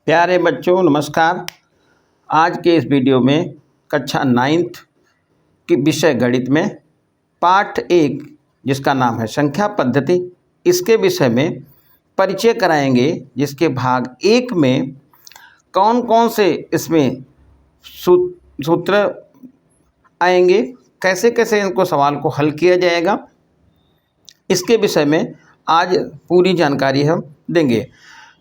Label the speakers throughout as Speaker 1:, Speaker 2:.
Speaker 1: प्यारे बच्चों नमस्कार। आज के इस वीडियो में कक्षा 9th की विषय गणित में पाठ 1 जिसका नाम है संख्या पद्धति, इसके विषय में परिचय कराएंगे। जिसके भाग 1 में कौन कौन से इसमें सूत्र आएंगे, कैसे कैसे इनको सवाल को हल किया जाएगा, इसके विषय में आज पूरी जानकारी हम देंगे।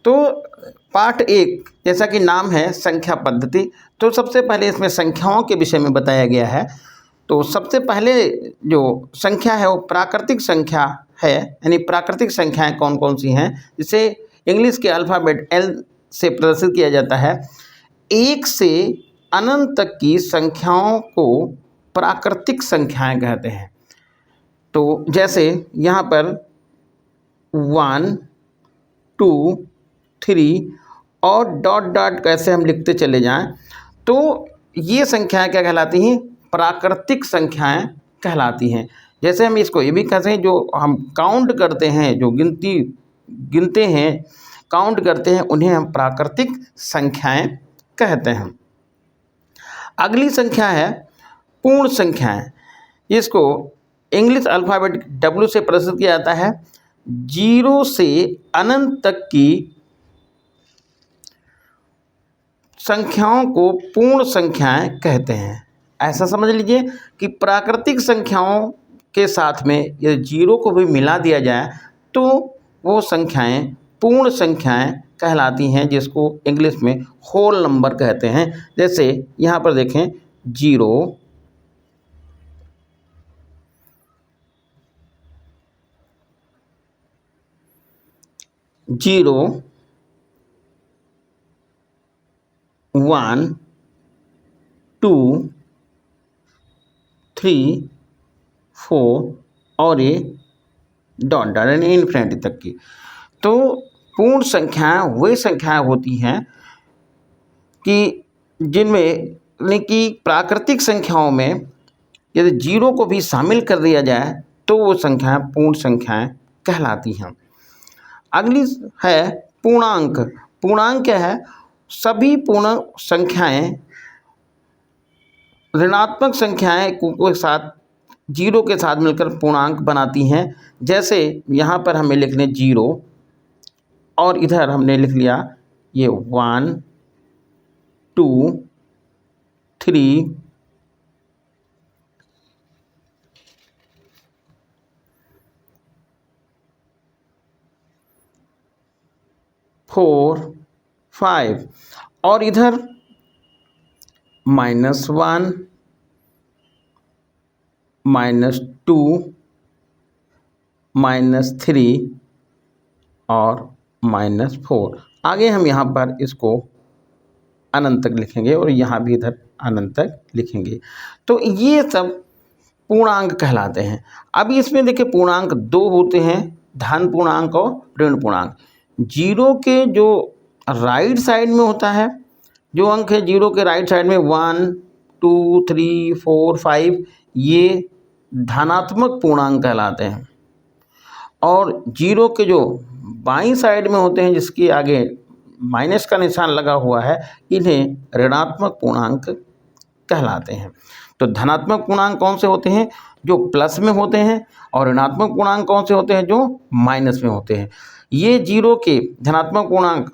Speaker 1: तो पाठ 1 जैसा कि नाम है संख्या पद्धति, तो सबसे पहले इसमें संख्याओं के विषय में बताया गया है। तो सबसे पहले जो संख्या है वो प्राकृतिक संख्या है, यानी प्राकृतिक संख्याएं कौन कौन सी हैं, जिसे इंग्लिश के अल्फ़ाबेट L से प्रदर्शित किया जाता है। 1 से अनंत तक की संख्याओं को प्राकृतिक संख्याएं कहते हैं। तो जैसे यहाँ पर 1, 2, 3 और डॉट डॉट कैसे हम लिखते चले जाएं, तो ये संख्याएं क्या कहलाती हैं? प्राकृतिक संख्याएं कहलाती हैं। जैसे हम इसको ये भी कहते हैं, जो हम काउंट करते हैं, जो गिनते हैं, काउंट करते हैं, उन्हें हम प्राकृतिक संख्याएं कहते हैं। अगली संख्या है पूर्ण संख्याएं। इसको इंग्लिश अल्फ़ाबेट W से प्रदर्शित किया जाता है। 0 से अनंत तक की संख्याओं को पूर्ण संख्याएं कहते हैं। ऐसा समझ लीजिए कि प्राकृतिक संख्याओं के साथ में यदि 0 को भी मिला दिया जाए तो वो संख्याएं पूर्ण संख्याएं कहलाती हैं, जिसको इंग्लिश में होल नंबर कहते हैं। जैसे यहाँ पर देखें 0, 1, 2, 3, 4 और ये डॉट डॉट यानी इन्फिनिटी तक की। तो पूर्ण संख्याएं वे संख्याएं होती हैं कि जिनमें यानी कि प्राकृतिक संख्याओं में यदि 0 को भी शामिल कर दिया जाए तो वो संख्याएं पूर्ण संख्याएं कहलाती हैं। अगली है पूर्णांक। पूर्णांक क्या है? सभी पूर्ण संख्याएं ऋणात्मक संख्याएं को साथ 0 के साथ मिलकर पूर्णांक बनाती हैं। जैसे यहाँ पर हमें लिखने 0 और इधर हमने लिख लिया ये 1, 2, 3, 4, 5 और इधर -1, -2, -3 और -4। आगे हम यहाँ पर इसको अनंत तक लिखेंगे और यहाँ भी इधर अनंत तक लिखेंगे। तो ये सब पूर्णांक कहलाते हैं। अभी इसमें देखिए पूर्णांक 2 होते हैं, धन पूर्णांक और ऋण पूर्णांक। 0 के जो राइट साइड में होता है, जो अंक है 0 के राइट साइड में 1, 2, 3, 4, 5, ये धनात्मक पूर्णांक कहलाते हैं। और 0 के जो बाईं साइड में होते हैं, जिसके आगे माइनस का निशान लगा हुआ है, इन्हें ऋणात्मक पूर्णांक कहलाते हैं। तो धनात्मक पूर्णांक कौन से होते हैं? जो प्लस में होते हैं। और ऋणात्मक पूर्णांक कौन से होते हैं? जो माइनस में होते हैं। ये 0 के धनात्मक पूर्णांक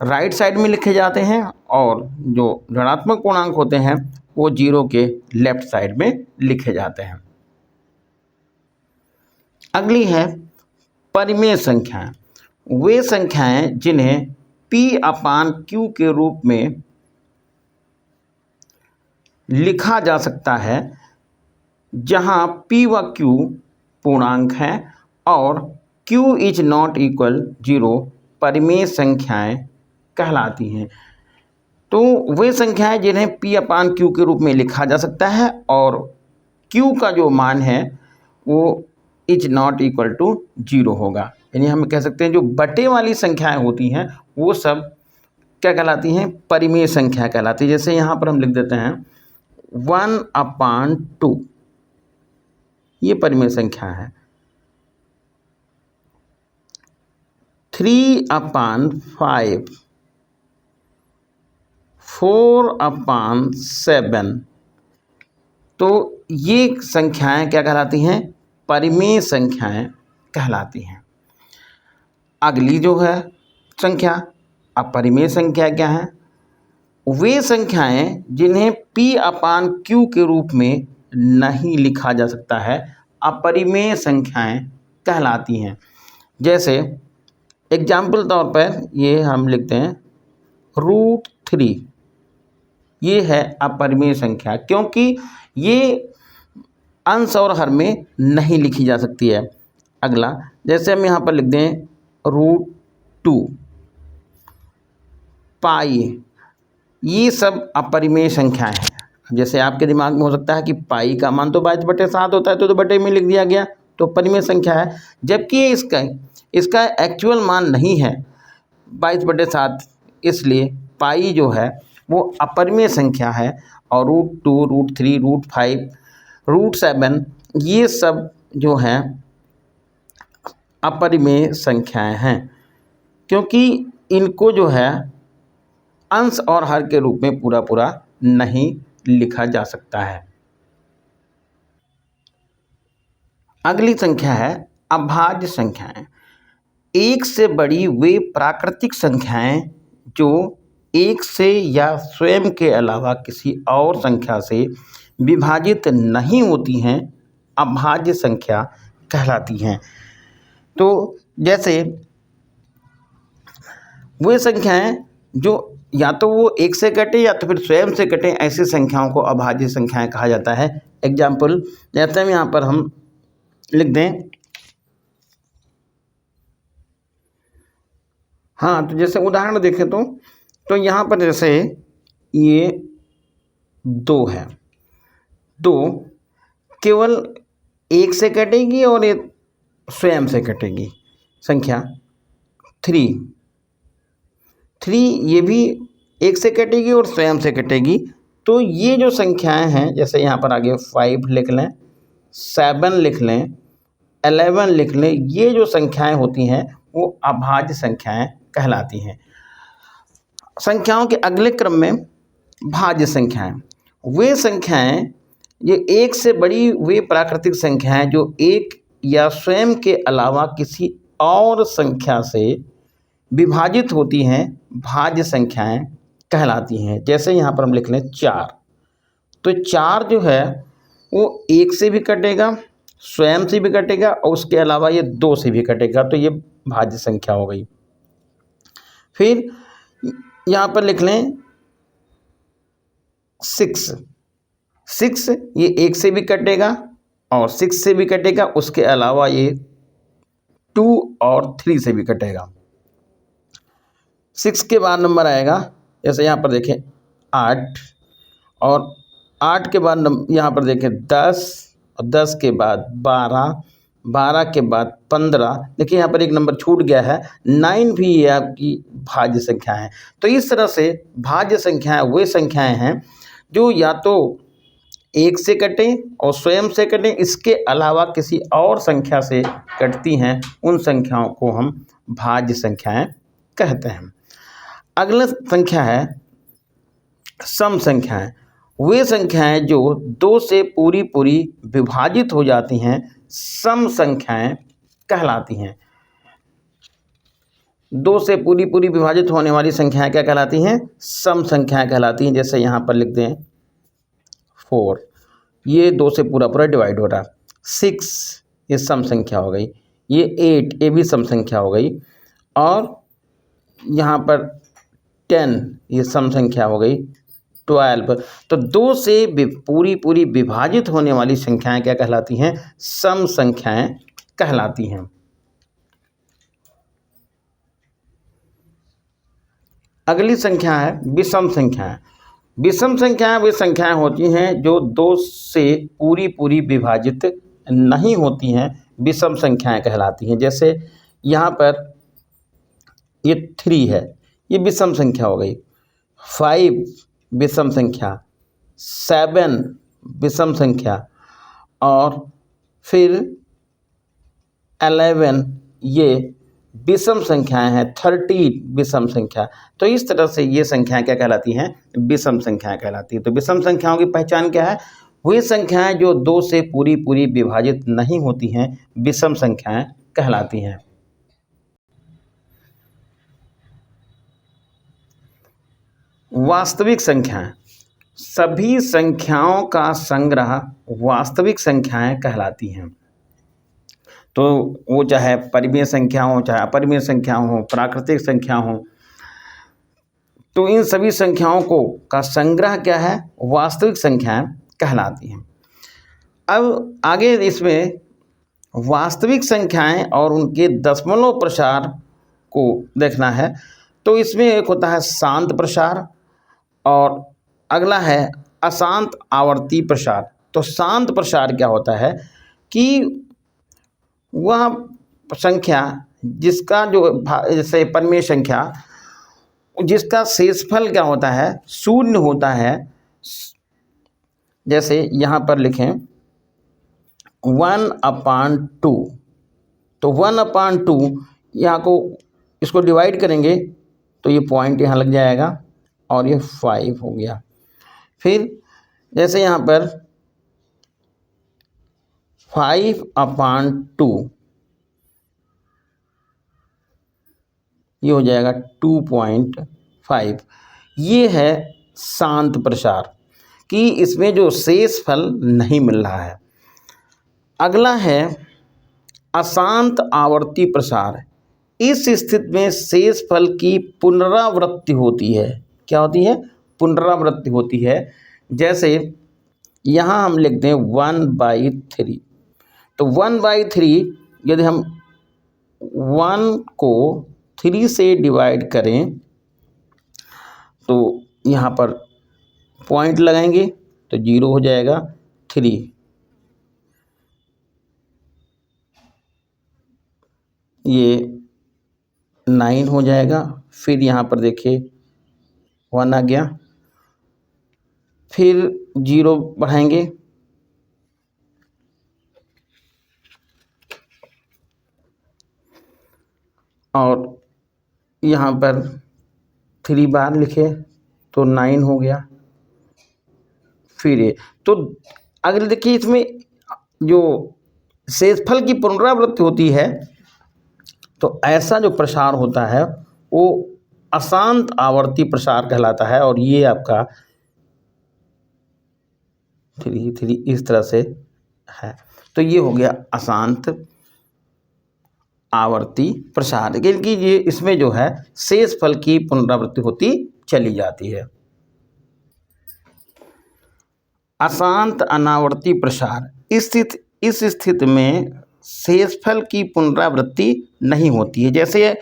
Speaker 1: राइट साइड में लिखे जाते हैं और जो ऋणात्मक पूर्णांक होते हैं वो 0 के लेफ्ट साइड में लिखे जाते हैं। अगली है परिमेय संख्याएं। वे संख्याएं जिन्हें P/Q के रूप में लिखा जा सकता है, जहां P व Q पूर्णांक हैं और Q इज नॉट इक्वल 0 परिमेय संख्याएं कहलाती हैं। तो वे संख्याएं जिन्हें P/Q के रूप में लिखा जा सकता है और Q का जो मान है वो इज नॉट इक्वल टू 0 होगा। यानी हम कह सकते हैं जो बटे वाली संख्याएं होती हैं वो सब क्या कहलाती हैं? परिमेय संख्या कहलाती है। जैसे यहाँ पर हम लिख देते हैं 1/2, ये परिमेय संख्या है। 3/5 4/7। तो ये संख्याएं क्या कहलाती हैं? परिमेय संख्याएं कहलाती हैं। अगली जो है संख्या, अपरिमेय संख्या क्या है? वे संख्याएं जिन्हें P/Q के रूप में नहीं लिखा जा सकता है, अपरिमेय संख्याएं कहलाती हैं। जैसे एग्जाम्पल तौर पर ये हम लिखते हैं √3, ये है अपरिमेय संख्या, क्योंकि ये अंश और हर में नहीं लिखी जा सकती है। अगला जैसे हम यहाँ पर लिख दें √2, पाई, ये सब अपरिमेय संख्याएं हैं। जैसे आपके दिमाग में हो सकता है कि पाई का मान तो 22/7 होता है, तो बटे में लिख दिया गया, तो परिमेय संख्या है। जबकि ये इसका एक्चुअल मान नहीं है 22/7, इसलिए पाई जो है वो अपरिमेय संख्या है। और √2, √3, √5, √7 ये सब जो हैं अपरिमेय संख्याएं हैं, क्योंकि इनको जो है अंश और हर के रूप में पूरा नहीं लिखा जा सकता है। अगली संख्या है अभाज्य संख्याएं। एक से बड़ी वे प्राकृतिक संख्याएं जो एक से या स्वयं के अलावा किसी और संख्या से विभाजित नहीं होती हैं, अभाज्य संख्या कहलाती हैं। तो जैसे वे संख्याएं जो या तो वो एक से कटे या तो फिर स्वयं से कटे, ऐसी संख्याओं को अभाज्य संख्याएं कहा जाता है। एग्जाम्पल जैसे हम यहाँ पर हम लिख दें, हाँ, तो जैसे उदाहरण देखें तो यहाँ पर जैसे ये 2 है, 2 केवल एक से कटेगी और ये स्वयं से कटेगी। संख्या 3 ये भी एक से कटेगी और स्वयं से कटेगी। तो ये जो संख्याएं हैं, जैसे यहाँ पर आगे 5 लिख लें, 7 लिख लें, 11 लिख लें, ये जो संख्याएं होती हैं वो अभाज्य संख्याएं कहलाती हैं। संख्याओं के अगले क्रम में भाज्य संख्याएं, वे संख्याएं ये एक से बड़ी वे प्राकृतिक संख्याएं जो एक या स्वयं के अलावा किसी और संख्या से विभाजित होती हैं, भाज्य संख्याएं कहलाती हैं। जैसे यहाँ पर हम लिख लें 4, तो 4 जो है वो एक से भी कटेगा, स्वयं से भी कटेगा और उसके अलावा ये 2 से भी कटेगा, तो ये भाज्य संख्या हो गई। फिर यहाँ पर लिख लें 6 ये एक से भी कटेगा और 6 से भी कटेगा, उसके अलावा ये 2 और 3 से भी कटेगा। 6 के बाद नंबर आएगा, जैसे यहाँ पर देखें 8, और 8 के बाद यहाँ पर देखें 10, और 10 के बाद 12, 12 के बाद 15। देखिए यहाँ पर एक नंबर छूट गया है, 9 भी ये आपकी भाज्य संख्या है। तो इस तरह से भाज्य संख्याएं वे संख्याएं हैं जो या तो एक से कटें और स्वयं से कटें, इसके अलावा किसी और संख्या से कटती हैं, उन संख्याओं को हम भाज्य संख्याएं कहते हैं। अगला संख्या है सम संख्याएं, वे संख्याएं जो 2 से पूरी विभाजित हो जाती हैं, सम संख्याएं कहलाती हैं। 2 से पूरी विभाजित होने वाली संख्याएं क्या कहलाती हैं? सम संख्याएं कहलाती हैं। जैसे यहाँ पर लिख दें 4, ये 2 से पूरा डिवाइड हो रहा है। 6 ये सम संख्या हो गई। ये 8 ये भी सम संख्या हो गई। और यहाँ पर 10 ये सम संख्या हो गई। 12, तो 2 से पूरी विभाजित होने वाली संख्याएं क्या कहलाती हैं? सम संख्याएं कहलाती हैं। अगली संख्या है विषम संख्याएं। विषम संख्याएं वे संख्याएं होती हैं जो 2 से पूरी विभाजित नहीं होती हैं, विषम संख्याएं कहलाती हैं। जैसे यहाँ पर ये 3 है, ये विषम संख्या हो गई। 5 विषम संख्या, 7 विषम संख्या, और फिर 11 ये विषम संख्याएं हैं, 30 विषम संख्या। तो इस तरह से ये संख्याएं क्या कहलाती हैं? विषम संख्याएं कहलाती हैं। तो विषम संख्याओं की पहचान क्या है? वही संख्याएं जो 2 से पूरी पूरी विभाजित नहीं होती हैं, विषम संख्याएं कहलाती हैं। वास्तविक संख्याएं, सभी संख्याओं का संग्रह वास्तविक संख्याएं कहलाती हैं। तो वो चाहे परिमेय संख्या हो, चाहे अपरिमेय संख्या हो, प्राकृतिक संख्या हो, तो इन सभी संख्याओं को का संग्रह क्या है? वास्तविक संख्याएं कहलाती हैं। अब आगे इसमें वास्तविक संख्याएं और उनके दशमलव प्रसार को देखना है। तो इसमें एक होता है शांत प्रसार और अगला है अशांत आवर्ती प्रसार। तो शांत प्रसार क्या होता है कि वह संख्या जिसका जो जैसे परिमेय संख्या जिसका शेषफल क्या होता है? शून्य होता है। जैसे यहाँ पर लिखें 1/2। तो 1/2 यहाँ को इसको डिवाइड करेंगे तो ये पॉइंट यहाँ लग जाएगा और ये 5 हो गया। फिर जैसे यहाँ पर 5/2 ये हो जाएगा 2.5। ये है शांत प्रसार कि इसमें जो शेषफल नहीं मिल रहा है। अगला है अशांत आवर्ती प्रसार। इस स्थिति में शेषफल की पुनरावृत्ति होती है। क्या होती है? पुनरावृत्ति होती है। जैसे यहाँ हम लिखते हैं 1/3। तो 1/3 यदि हम 1 को 3 से डिवाइड करें तो यहाँ पर पॉइंट लगाएंगे तो 0 हो जाएगा, 3। ये 9 हो जाएगा। फिर यहाँ पर देखिए 1 आ गया, फिर 0 बढ़ाएंगे और यहाँ पर 3 बार लिखे तो 9 हो गया। फिर ये तो अगर देखिए इसमें जो शेषफल की पुनरावृत्ति होती है तो ऐसा जो प्रसार होता है वो अशांत आवर्ती प्रसार कहलाता है। और ये आपका 3 इस तरह से है। तो ये हो गया अशांत आवर्ती प्रसार, क्योंकि ये इसमें जो है शेषफल की पुनरावृत्ति होती चली जाती है। अशांत अनावर्ती प्रसार, इस स्थिति में शेषफल की पुनरावृत्ति नहीं होती है। जैसे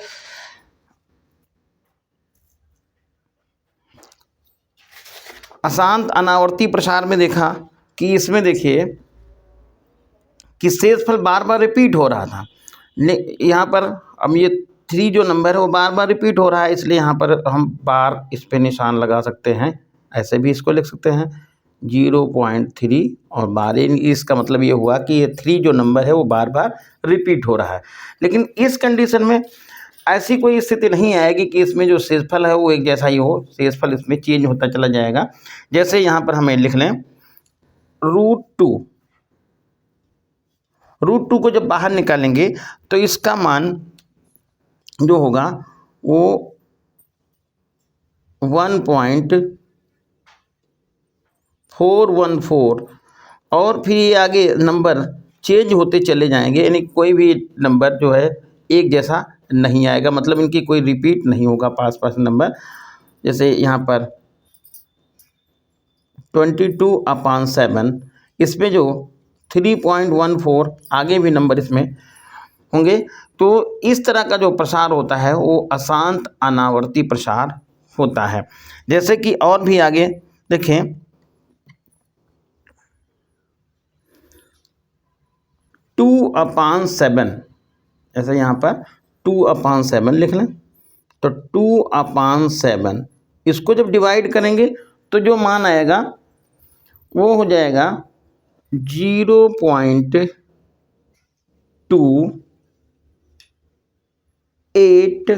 Speaker 1: अशांत अनावर्ती प्रसार में देखा कि इसमें देखिए कि शेषफल बार बार रिपीट हो रहा था। यहाँ पर अब ये 3 जो नंबर है वो बार बार रिपीट हो रहा है, इसलिए यहाँ पर हम बार इस पे निशान लगा सकते हैं। ऐसे भी इसको लिख सकते हैं 0.3 और बार। इसका मतलब ये हुआ कि ये 3 जो नंबर है वो बार बार रिपीट हो रहा है। लेकिन इस कंडीशन में ऐसी कोई स्थिति नहीं आएगी कि इसमें जो शेषफल है वो एक जैसा ही हो। शेषफल इसमें चेंज होता चला जाएगा। जैसे यहाँ पर हमें लिख लें √2 को जब बाहर निकालेंगे तो इसका मान जो होगा वो 1.414 और फिर ये आगे नंबर चेंज होते चले जाएंगे, यानी कोई भी नंबर जो है एक जैसा नहीं आएगा, मतलब इनकी कोई रिपीट नहीं होगा पास नंबर। जैसे यहाँ पर 22/7 इसमें जो 3.14 आगे भी नंबर इसमें होंगे। तो इस तरह का जो प्रसार होता है वो अशांत अनावर्ती प्रसार होता है। जैसे कि और भी आगे देखें 2/7, ऐसे यहाँ पर 2/7 लिख लें। तो 2/7 इसको जब डिवाइड करेंगे तो जो मान आएगा वो हो जाएगा 0.2 8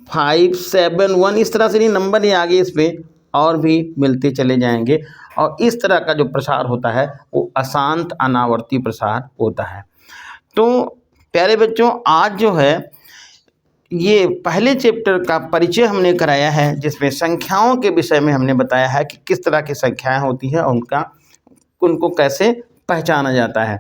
Speaker 1: 5 7 1, इस तरह से नहीं नंबर ही आगे इस पर और भी मिलते चले जाएंगे। और इस तरह का जो प्रसार होता है वो अशांत अनावर्ती प्रसार होता है। तो प्यारे बच्चों, आज जो है ये पहले चैप्टर का परिचय हमने कराया है, जिसमें संख्याओं के विषय में हमने बताया है कि किस तरह की संख्याएं होती हैं और उनको कैसे पहचाना जाता है।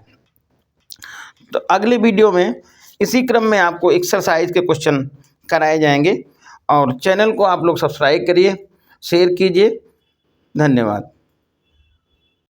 Speaker 1: तो अगले वीडियो में इसी क्रम में आपको एक्सरसाइज के क्वेश्चन कराए जाएंगे। और चैनल को आप लोग सब्सक्राइब करिए, शेयर कीजिए। धन्यवाद।